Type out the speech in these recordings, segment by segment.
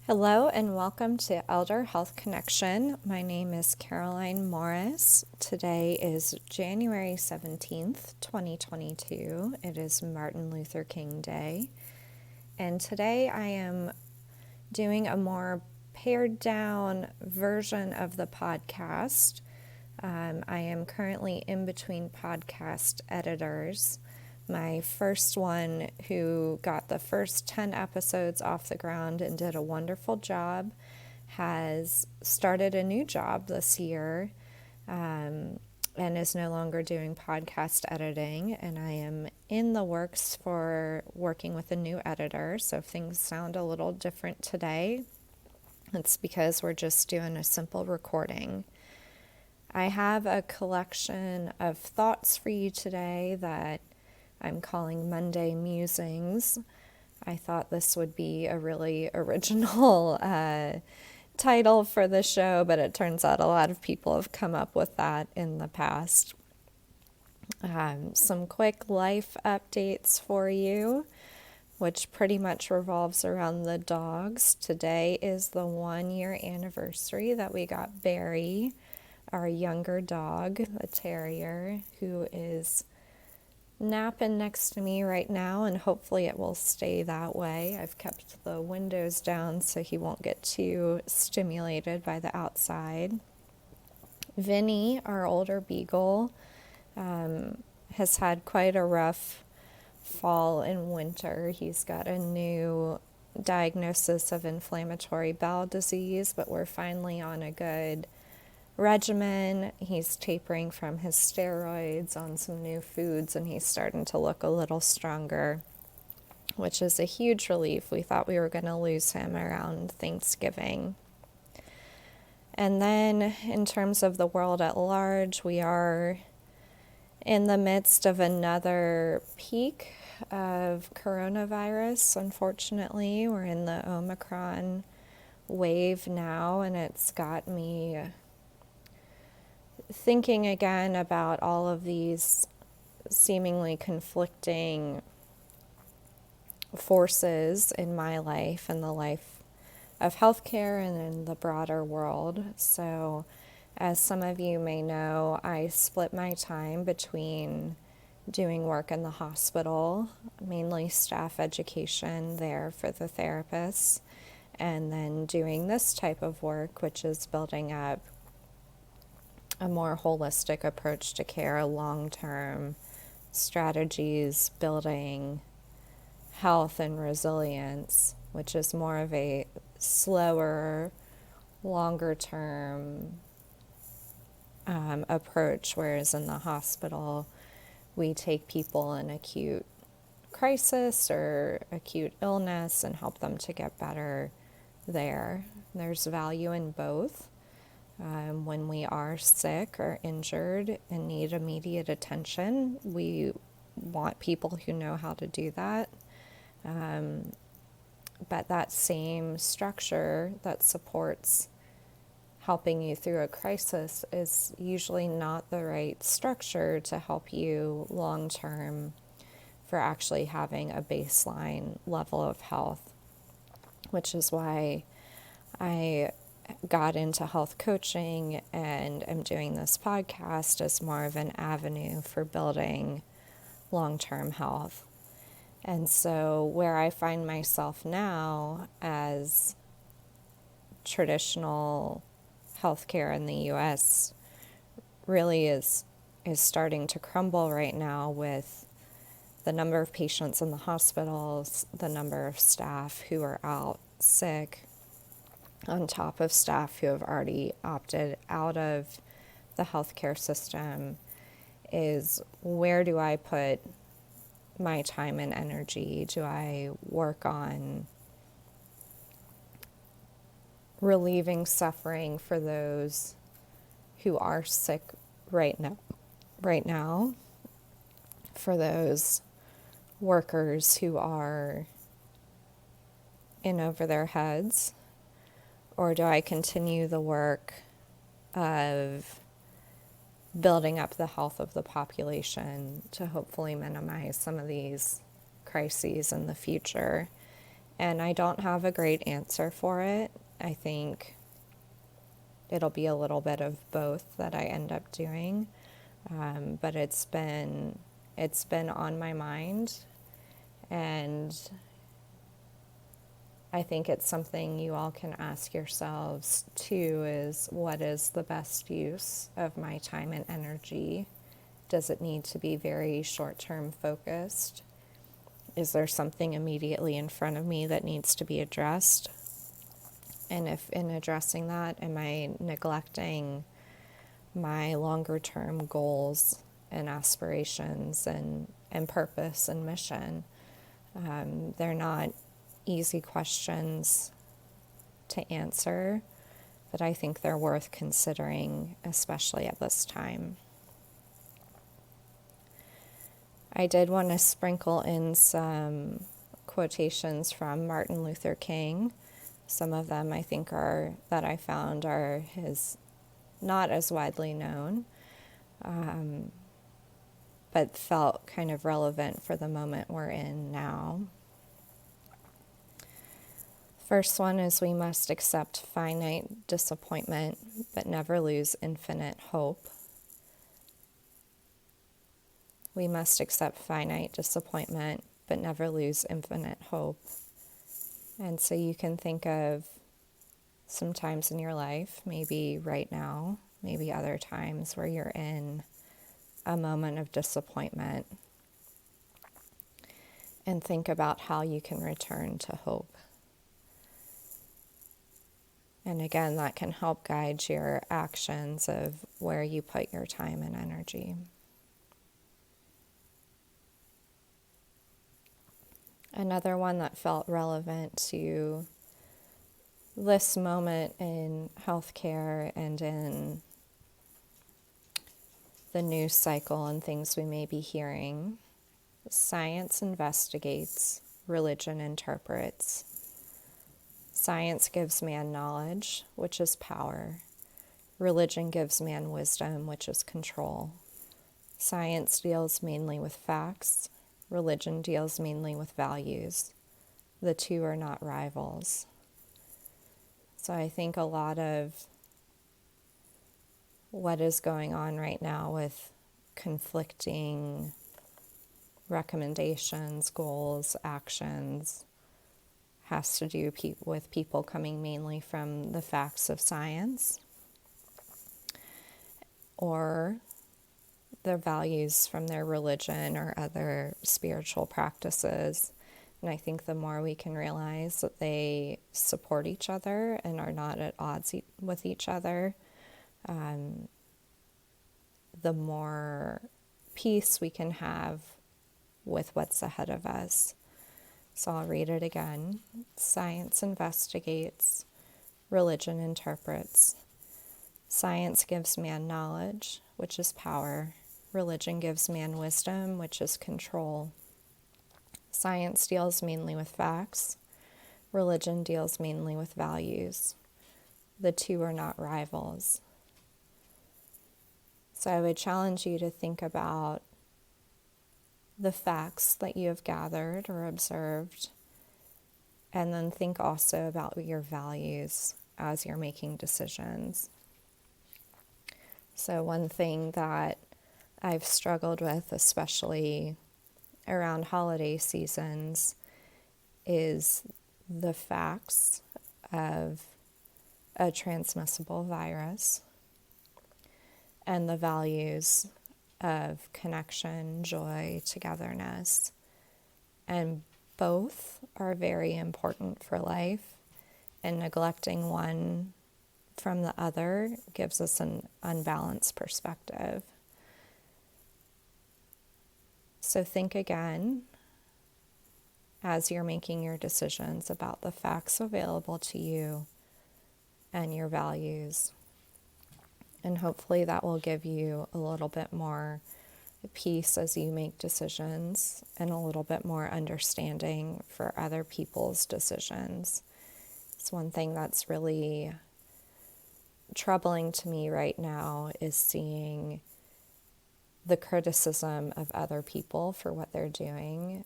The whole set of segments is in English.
Hello and welcome to Elder Health Connection. My name is Caroline Morris. Today is January 17th, 2022. It is Martin Luther King Day. And today I am doing a more pared down version of the podcast. I am currently in between podcast editors. My first one, who got the first 10 episodes off the ground and did a wonderful job, has started a new job this year and is no longer doing podcast editing. And I am in the works for working with a new editor. So if things sound a little different today, it's because we're just doing a simple recording. I have a collection of thoughts for you today that I'm calling Monday Musings. I thought this would be a really original title for the show, but it turns out a lot of people have come up with that in the past. Some quick life updates for you, which pretty much revolves around the dogs. Today is the 1-year anniversary that we got Barry, our younger dog, a terrier, who is napping next to me right now, and hopefully it will stay that way. I've kept the windows down so he won't get too stimulated by the outside. Vinny, our older beagle, has had quite a rough fall and winter. He's got a new diagnosis of inflammatory bowel disease, but we're finally on a good regimen. He's tapering from his steroids on some new foods, and he's starting to look a little stronger, which is a huge relief. We thought we were going to lose him around Thanksgiving. And then in terms of the world at large, we are in the midst of another peak of coronavirus. Unfortunately, we're in the Omicron wave now, and it's got me thinking again about all of these seemingly conflicting forces in my life and the life of healthcare and in the broader world. So, as some of you may know, I split my time between doing work in the hospital, mainly staff education there for the therapists, and then doing this type of work, which is building up a more holistic approach to care, long-term strategies, building health and resilience, which is more of a slower, longer-term approach, whereas in the hospital, we take people in acute crisis or acute illness and help them to get better there. There's value in both. When we are sick or injured and need immediate attention, we want people who know how to do that. But that same structure that supports helping you through a crisis is usually not the right structure to help you long term for actually having a baseline level of health, which is why I got into health coaching and am doing this podcast as more of an avenue for building long-term health. And so where I find myself now as traditional healthcare in the US really is starting to crumble right now with the number of patients in the hospitals, the number of staff who are out sick, on top of staff who have already opted out of the healthcare system, is where do I put my time and energy? Do I work on relieving suffering for those who are sick right now, for those workers who are in over their heads? Or do I continue the work of building up the health of the population to hopefully minimize some of these crises in the future And I don't have a great answer for it. I think it'll be a little bit of both that I end up doing. But it's been on my mind, and I think it's something you all can ask yourselves too, is what is the best use of my time and energy? Does it need to be very short-term focused? Is there something immediately in front of me that needs to be addressed? And if in addressing that, am I neglecting my longer term goals and aspirations and purpose and mission? They're not easy questions to answer, but I think they're worth considering, especially at this time. I did want to sprinkle in some quotations from Martin Luther King. Some of them I think that I found are his, not as widely known, but felt kind of relevant for the moment we're in now. First one is, we must accept finite disappointment, but never lose infinite hope. We must accept finite disappointment, but never lose infinite hope. And so you can think of some times in your life, maybe right now, maybe other times, where you're in a moment of disappointment, and think about how you can return to hope. And again, that can help guide your actions of where you put your time and energy. Another one that felt relevant to this moment in healthcare and in the news cycle and things we may be hearing: science investigates, religion interprets. Science gives man knowledge, which is power. Religion gives man wisdom, which is control. Science deals mainly with facts. Religion deals mainly with values. The two are not rivals. So I think a lot of what is going on right now with conflicting recommendations, goals, actions, has to do with people coming mainly from the facts of science or their values from their religion or other spiritual practices. And I think the more we can realize that they support each other and are not at odds with each other, the more peace we can have with what's ahead of us. So I'll read it again. Science investigates, religion interprets. Science gives man knowledge, which is power. Religion gives man wisdom, which is control. Science deals mainly with facts. Religion deals mainly with values. The two are not rivals. So I would challenge you to think about the facts that you have gathered or observed, and then think also about your values as you're making decisions. So one thing that I've struggled with, especially around holiday seasons, is the facts of a transmissible virus and the values of connection, joy, togetherness. And both are very important for life, and neglecting one from the other gives us an unbalanced perspective. So think again as you're making your decisions about the facts available to you and your values. And hopefully that will give you a little bit more peace as you make decisions and a little bit more understanding for other people's decisions. It's one thing that's really troubling to me right now, is seeing the criticism of other people for what they're doing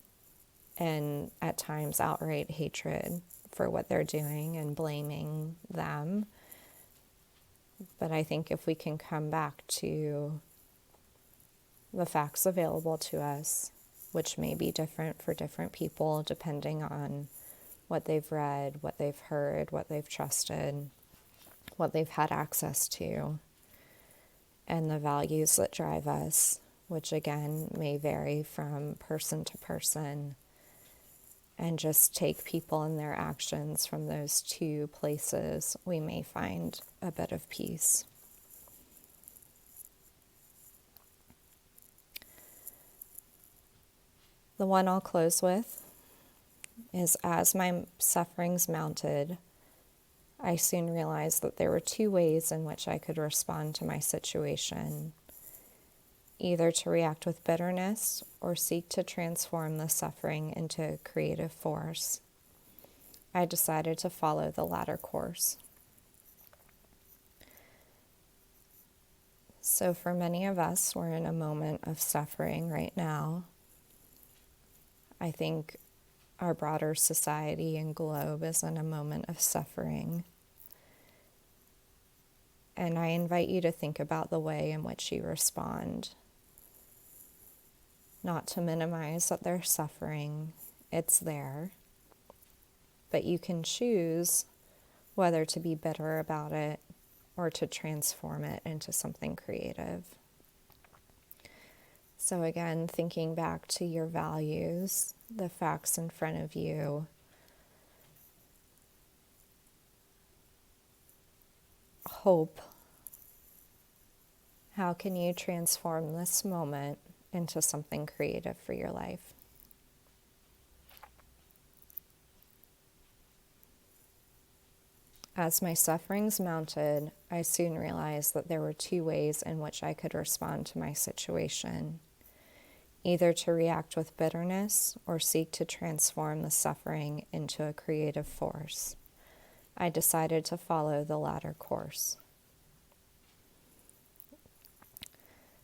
and at times outright hatred for what they're doing and blaming them. But I think if we can come back to the facts available to us, which may be different for different people depending on what they've read, what they've heard, what they've trusted, what they've had access to, and the values that drive us, which again may vary from person to person, and just take people and their actions from those two places, we may find a bit of peace. The one I'll close with is, as my sufferings mounted, I soon realized that there were two ways in which I could respond to my situation: either to react with bitterness or seek to transform the suffering into a creative force. I decided to follow the latter course. So for many of us, we're in a moment of suffering right now. I think our broader society and globe is in a moment of suffering. And I invite you to think about the way in which you respond. Not to minimize that they're suffering, it's there. But you can choose whether to be bitter about it or to transform it into something creative. So again, thinking back to your values, the facts in front of you, hope. How can you transform this moment into something creative for your life? As my sufferings mounted, I soon realized that there were two ways in which I could respond to my situation: either to react with bitterness or seek to transform the suffering into a creative force. I decided to follow the latter course.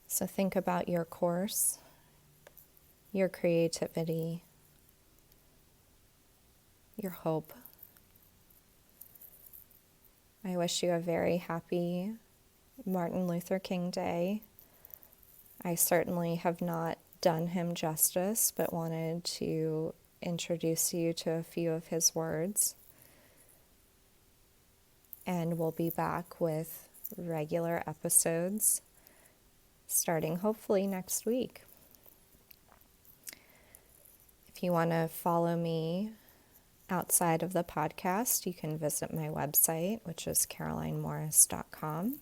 So think about your course, your creativity, your hope. I wish you a very happy Martin Luther King Day. I certainly have not done him justice, but wanted to introduce you to a few of his words. And we'll be back with regular episodes starting hopefully next week. If you want to follow me outside of the podcast, you can visit my website, which is carolinemorris.com.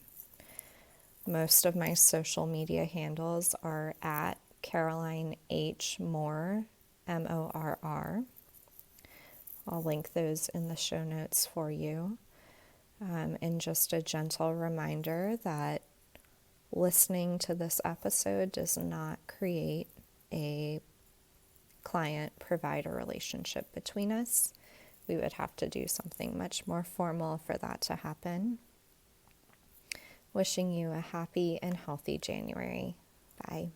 Most of my social media handles are at Caroline H. Moore, Morr. I'll link those in the show notes for you. And just a gentle reminder that listening to this episode does not create a client-provider relationship between us. We would have to do something much more formal for that to happen. Wishing you a happy and healthy January. Bye.